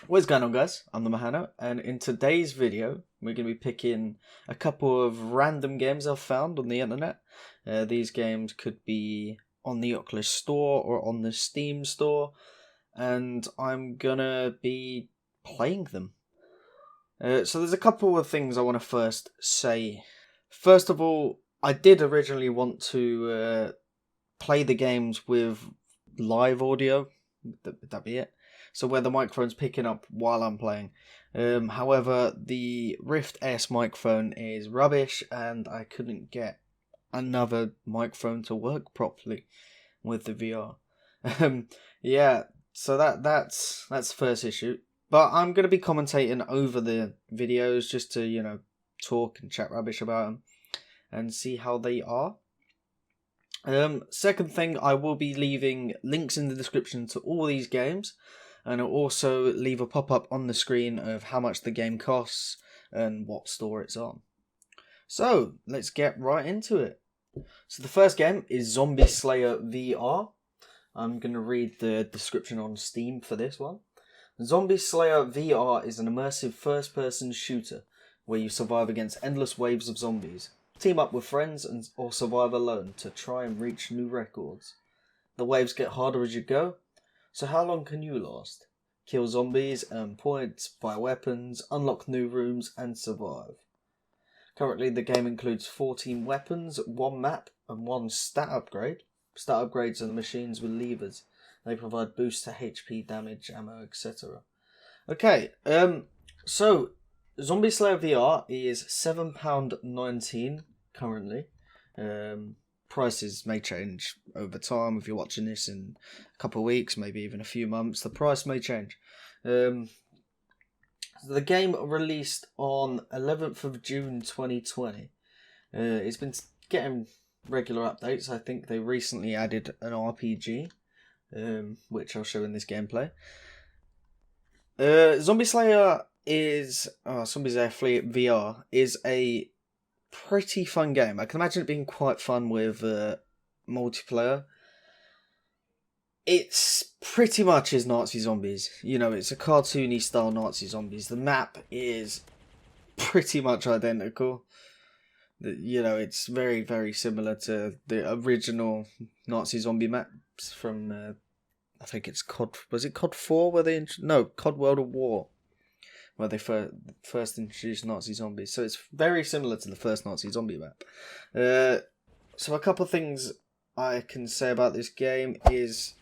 What's going on, guys? I'm the Mahano, and in today's video we're going to be picking a couple of random games I've found on the internet. These games could be on the Oculus Store or on the Steam Store, and I'm gonna be playing them. So there's a couple of things I want to first say. First of all, I did originally want to play the games with live audio. Would that be it? So where the microphone's picking up while I'm playing. However, the Rift S microphone is rubbish, and I couldn't get another microphone to work properly with the VR. Yeah, so that's the first issue. But I'm gonna be commentating over the videos just to talk and chat rubbish about them and see how they are. Second thing, I will be leaving links in the description to all these games, and I'll also leave a pop-up on the screen of how much the game costs and what store it's on. So, let's get right into it. So the first game is Zombie Slayer VR. I'm going to read the description on Steam for this one. Zombie Slayer VR is an immersive first-person shooter where you survive against endless waves of zombies. Team up with friends or survive alone to try and reach new records. The waves get harder as you go, so how long can you last? Kill zombies, earn points, buy weapons, unlock new rooms, and survive. Currently, the game includes 14 weapons, 1 map, and 1 stat upgrade. Stat upgrades are the machines with levers. They provide boosts to HP, damage, ammo, etc. Okay, so Zombie Slayer VR is £7.19 currently. Prices may change over time. If you're watching this in a couple of weeks, maybe even a few months, the price may change. The game released on 11th of June 2020. It's been getting regular updates. I think they recently added an RPG, which I'll show in this gameplay. Zombie Slayer VR is a pretty fun game. I can imagine it being quite fun with multiplayer. It's pretty much as Nazi zombies. It's a cartoony style Nazi zombies. The map is pretty much identical. It's very, very similar to the original Nazi zombie maps from, I think it's COD. Was it COD 4? COD World of War, where they first introduced Nazi zombies. So it's very similar to the first Nazi zombie map. So a couple of things I can say about this game is,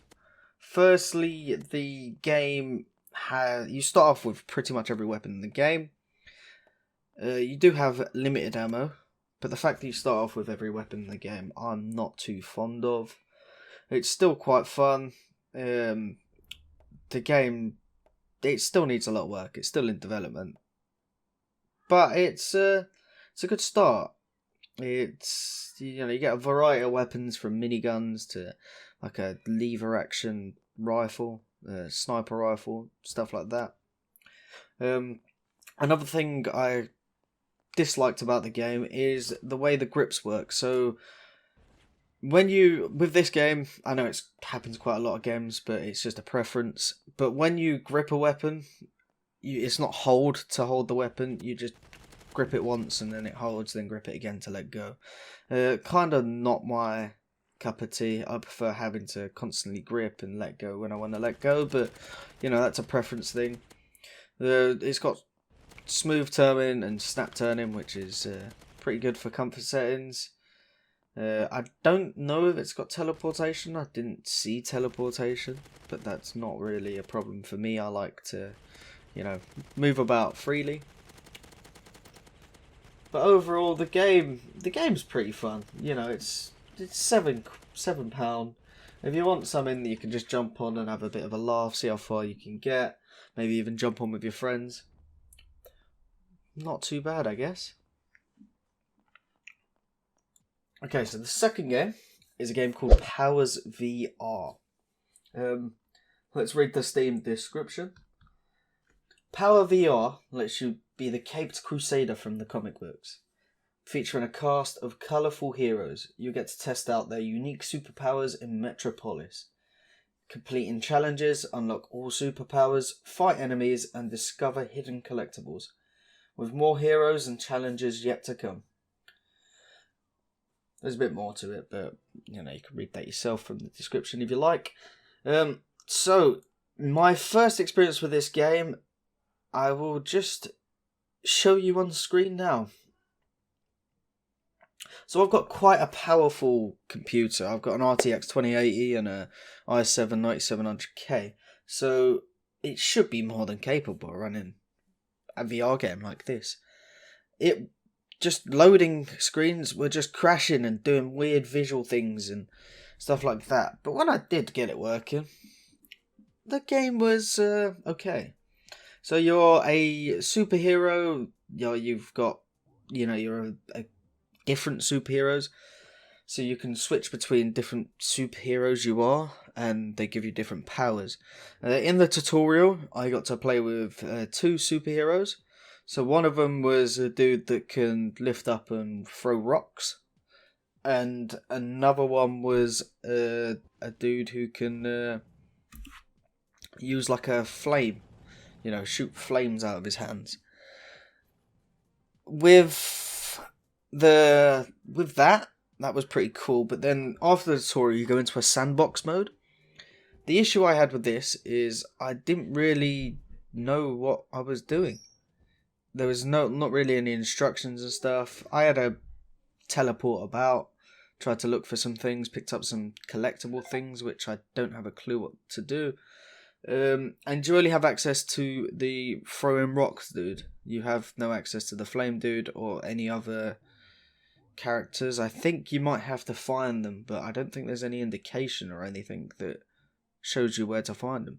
firstly, the game you start off with pretty much every weapon in the game. You do have limited ammo, but the fact that you start off with every weapon in the game, I'm not too fond of. It's still quite fun. The game, it still needs a lot of work. It's still in development, but it's a good start. It's you get a variety of weapons from miniguns to like a lever action rifle, sniper rifle, stuff like that. Another thing I disliked about the game is the way the grips work. So with this game, I know it happens quite a lot of games, but it's just a preference. But when you grip a weapon, it's not hold to hold the weapon. You just grip it once and then it holds, then grip it again to let go. Kind of not my cup of tea. I prefer having to constantly grip and let go when I want to let go, but that's a preference thing. It's got smooth turning and snap turning, which is pretty good for comfort settings. I don't know if it's got teleportation. I didn't see teleportation, but that's not really a problem for me. I like to, move about freely. But overall, the game's pretty fun. It's £7. If you want something that you can just jump on and have a bit of a laugh, see how far you can get, maybe even jump on with your friends, not too bad, I guess. Okay, so the second game is a game called Powers VR. Let's read the Steam description. Power VR lets you be the caped crusader from the comic books. Featuring a cast of colourful heroes, you get to test out their unique superpowers in Metropolis. Completing challenges, unlock all superpowers, fight enemies, and discover hidden collectibles, with more heroes and challenges yet to come. There's a bit more to it, but you can read that yourself from the description if you like. So, my first experience with this game, I will just show you on screen now. So I've got quite a powerful computer. I've got an RTX 2080 and a i7 9700K. So it should be more than capable of running a VR game like this. It just loading screens were just crashing and doing weird visual things and stuff like that. But when I did get it working, the game was okay. So you're a superhero. You've got, you're a different superheroes, so you can switch between different superheroes you are, and they give you different powers. In the tutorial, I got to play with 2 superheroes. So one of them was a dude that can lift up and throw rocks, and another one was a dude who can use like a flame, shoot flames out of his hands. With that was pretty cool. But then after the tutorial, you go into a sandbox mode. The issue I had with this is I didn't really know what I was doing. There was not really any instructions and stuff. I had a teleport about, tried to look for some things, picked up some collectible things which I don't have a clue what to do. And you only have access to the throwing rocks dude. You have no access to the flame dude or any other characters. I think you might have to find them, but I don't think there's any indication or anything that shows you where to find them.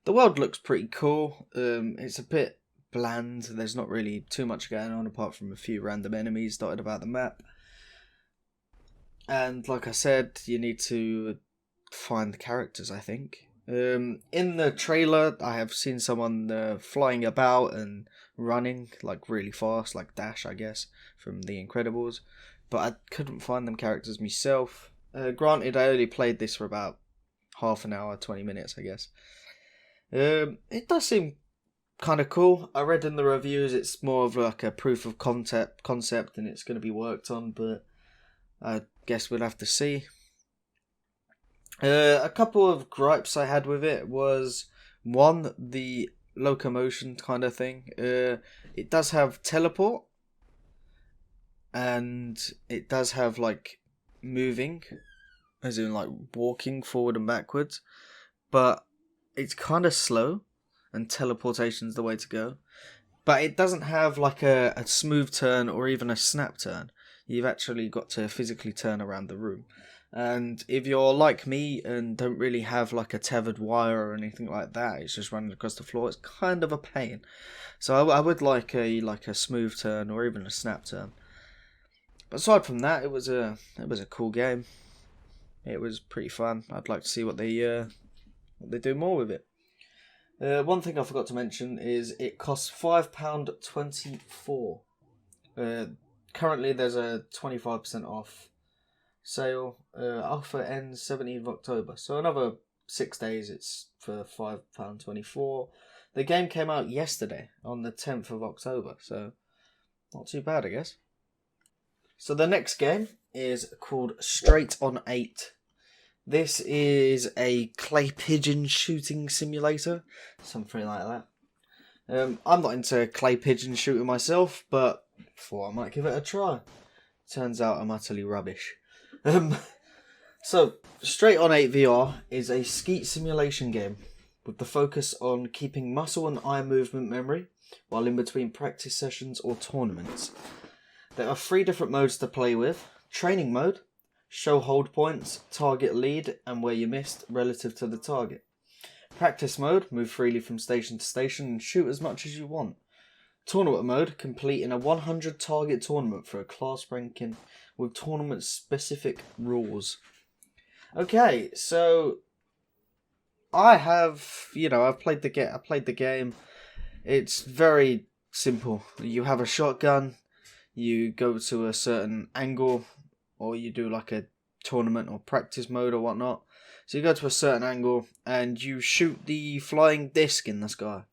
The world looks pretty cool. It's a bit bland. There's not really too much going on apart from a few random enemies dotted about the map. And like I said, you need to find the characters, I think. In the trailer, I have seen someone flying about and running like really fast, like Dash, I guess, from The Incredibles. But I couldn't find them characters myself. Granted, I only played this for about half an hour, 20 minutes, I guess. It does seem kind of cool. I read in the reviews it's more of like a proof of concept and it's going to be worked on, but I guess we'll have to see. A couple of gripes I had with it was, one, the locomotion kind of thing. It does have teleport, and it does have like moving, as in like walking forward and backwards, but it's kind of slow, and teleportation's the way to go. But it doesn't have like a smooth turn or even a snap turn. You've actually got to physically turn around the room. And if you're like me and don't really have like a tethered wire or anything like that, it's just running across the floor, it's kind of a pain. So I would like a smooth turn or even a snap turn. But aside from that, it was a cool game. It was pretty fun. I'd like to see what they do more with it. One thing I forgot to mention is it costs £5.24. Currently there's a 25% off sale. Offer ends 17th of October. So another 6 days it's for £5.24. The game came out yesterday on the 10th of October. So not too bad, I guess. So the next game is called Straight on Aint. This is a clay pigeon shooting simulator. Something like that. I'm not into clay pigeon shooting myself, but thought I might give it a try. Turns out I'm utterly rubbish. So, Straight on Aint VR is a skeet simulation game with the focus on keeping muscle and eye movement memory while in between practice sessions or tournaments. There are 3 different modes to play with. Training mode, show hold points, target lead, and where you missed relative to the target. Practice mode, move freely from station to station and shoot as much as you want. Tournament mode, complete in a 100 target tournament for a class ranking with tournament specific rules. Okay, so I've played the game. It's very simple. You have a shotgun, you go to a certain angle, or you do like a tournament or practice mode or whatnot. So you go to a certain angle and you shoot the flying disc in the sky.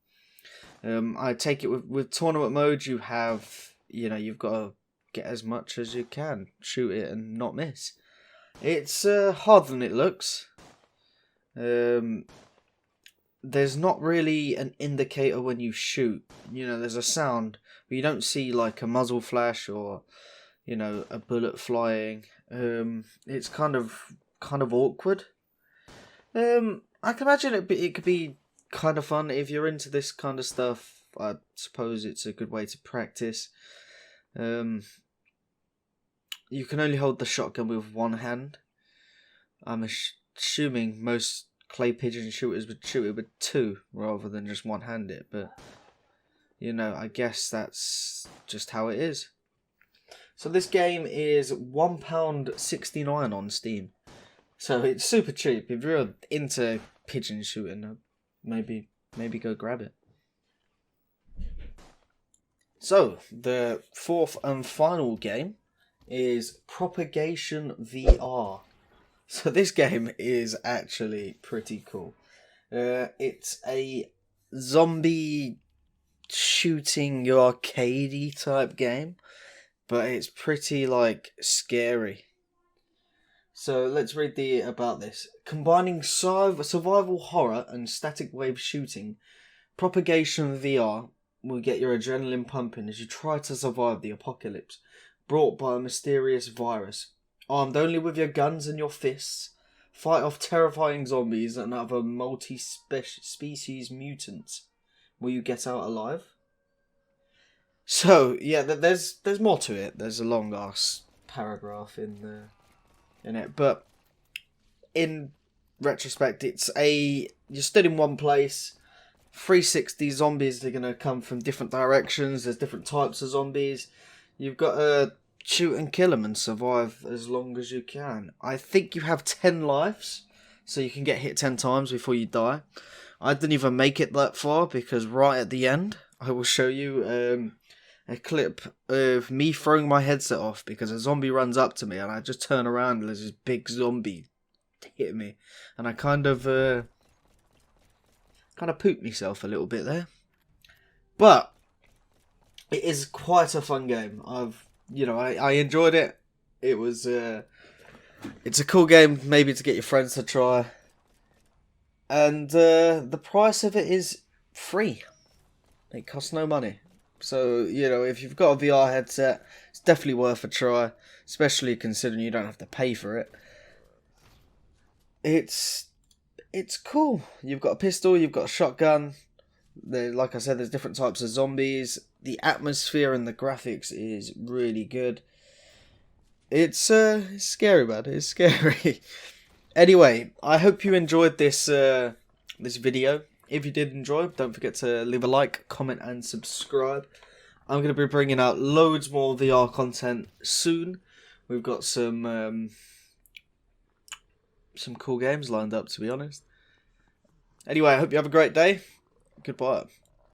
I take it with tournament mode, you have, you've got to get as much as you can, shoot it and not miss. It's harder than it looks. There's not really an indicator when you shoot. There's a sound, but you don't see like a muzzle flash or, a bullet flying. It's kind of awkward. I can imagine it could be kind of fun if you're into this kind of stuff. I suppose it's a good way to practice. You can only hold the shotgun with one hand. I'm assuming most clay pigeon shooters would shoot it with two rather than just one-handed, but I guess that's just how it is. So this game is £1.69 on Steam. So it's super cheap. If you're into pigeon shooting, maybe go grab it. So the fourth and final game is Propagation VR. So this game is actually pretty cool. It's a zombie shooting arcadey type game, but it's pretty scary. So let's read about this. Combining survival horror and static wave shooting, Propagation VR will get your adrenaline pumping as you try to survive the apocalypse brought by a mysterious virus. Armed only with your guns and your fists, fight off terrifying zombies and other multi-species mutants. Will you get out alive? So yeah, there's more to it. There's a long ass paragraph in it, but in retrospect, you're stood in one place. 360 zombies are gonna come from different directions. There's different types of zombies. You've got to shoot and kill them and survive as long as you can. I think you have 10 lives, so you can get hit 10 times before you die. I didn't even make it that far because right at the end, I will show you a clip of me throwing my headset off because a zombie runs up to me and I just turn around and there's this big zombie hit me, and I kind of pooped myself a little bit there. But it is quite a fun game. I enjoyed it. It was it's a cool game maybe to get your friends to try. And the price of it is free. It costs no money. So, if you've got a VR headset, it's definitely worth a try, especially considering you don't have to pay for it. It's cool. You've got a pistol, you've got a shotgun. Like I said, there's different types of zombies. The atmosphere and the graphics is really good. It's scary, man. It's scary. Anyway, I hope you enjoyed this video. If you did enjoy, don't forget to leave a like, comment, and subscribe. I'm going to be bringing out loads more VR content soon. We've got some cool games lined up, to be honest. Anyway, I hope you have a great day. Goodbye.